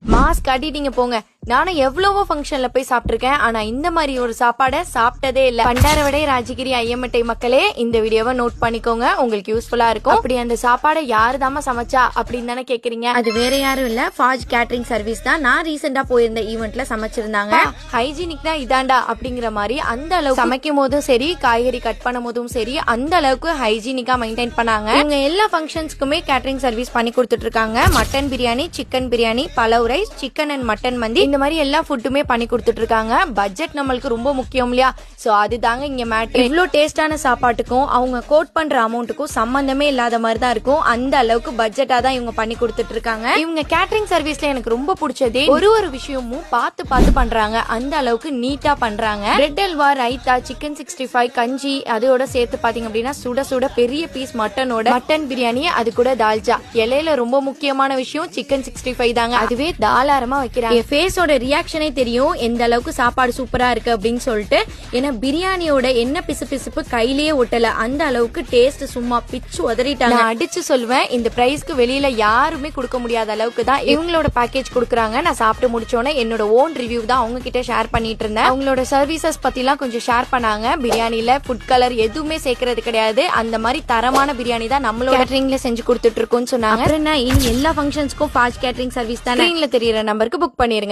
Mask கட்டிட்டீங்க போங்க. நானும் எவ்வளவோ ஃபங்க்ஷன்ல போய் சாப்பிட்டிருக்கேன். ஆனா இந்த மாதிரி ஒரு சாப்பாடை சாப்பிட்டதே இல்ல. பண்டாரவடை ராஜகிரி ஐயமட்டை மக்களே, இந்த வீடியோவை நோட் பண்ணிக்கோங்க, உங்களுக்கு யூஸ்ஃபுல்லா இருக்கும். அப்படி அந்த சாப்பாடை யாருதாம சமைச்சா அப்படின்னு தானே கேக்குறீங்க. அது வேற யாரும் இல்ல, ஃபாஜ் கேட்டரிங் சர்வீஸ் தான். நான் ரீசெண்டா போயிருந்த ஈவென்ட்ல சமைச்சிருந்தாங்க. ஹைஜீனிக் தான் இதாண்டா அப்படிங்கிற மாதிரி அந்த அளவுக்கு சமைக்கும் போதும் சரி, காய்கறி கட் பண்ணும் போதும் சரி, அந்த அளவுக்கு ஹைஜீனிக்கா மெயின்டைன் பண்ணாங்க. இவங்க எல்லா ஃபங்க்ஷன்ஸ்க்குமே கேட்டரிங் சர்வீஸ் பண்ணி கொடுத்துட்டு இருக்காங்க. Mutton biryani, chicken biryani, pulao rice, chicken and mutton mandi, இந்த மாதிரி எல்லா ஃபுட்டுமே பண்ணி கொடுத்துட்டு இருக்காங்க. பட்ஜெட் நம்மளுக்கு ரொம்ப முக்கியம் இல்லையா? சோ அதுதாங்க இங்க மேட்டர். இவ்ளோ டேஸ்டான சாப்பாட்டுக்கும் அவங்க கோட் பண்ற அமௌண்ட்டுக்கும் சம்பந்தமே இல்லாத மாதிரி தான் இருக்கும். அந்த அளவுக்கு பட்ஜெட்டா தான் இவங்க பண்ணி கொடுத்துட்டு இருக்காங்க. இவங்க கேட்டரிங் சர்வீஸ்ல எனக்கு ரொம்ப பிடிச்சதே ஒரு விஷயமும் பார்த்து பார்த்து பண்றாங்க. அந்த அளவுக்கு நீட்டா பண்றாங்க. பிரெட் அல்வா, ரைத்தா, சிக்கன் 65, கஞ்சி, அதோட சேர்த்து பாத்தீங்க அப்படின்னா சுட சுட பெரிய பீஸ் மட்டனோட மட்டன் பிரியாணி, அது கூட தால்ஜா. இலையில ரொம்ப முக்கியமான விஷயம் சிக்கன் 65 தாங்க. அதுவே தாராளமா வைக்கிறாங்க. ஃபேஸோட ரியாக்ஷனே தெரியும் எந்த அளவுக்கு சாப்பாடு சூப்பரா இருக்கு அப்படின்னு சொல்லிட்டு. ஏன்னா பிரியாணியோட என்ன பிசுபிசுப்பு கையிலேயே ஒட்டல, அந்த அளவுக்கு டேஸ்ட் சும்மா பிச்சு உதறிட்டாங்க. நான் அடிச்சு சொல்லுவேன், இந்த பிரைஸ்க்கு வெளியில யாருமே கொடுக்க முடியாத அளவுக்கு தான் இவங்களோட பேக்கேஜ் கொடுக்குறாங்க. நான் சாப்பிட்டு முடிச்சோன்னே என்னோட ஓன் ரிவ்யூ தான் அவங்க கிட்ட ஷேர் பண்ணிட்டு இருந்தேன். அவங்களோட சர்வீசஸ் பத்திலாம் கொஞ்சம் ஷேர் பண்ணாங்க. பிரியாணில ஃபுட் கலர் எதுவுமே சேர்க்கறது கிடையாது. அந்த மாதிரி தரமான பிரியாணி தான் நம்மளோட கேட்டரிங்ல செஞ்சு கொடுத்துட்டு இருக்கோம்னு சொன்னாங்க. இனி எல்லா ஃபங்க்ஷன்ஸ்க்கும் ஃபாஸ்ட் கேட்டரிங் சர்வீஸ் தான். ஸ்கிரீன்ல தெரியற நம்பருக்கு புக் பண்ணிருங்க.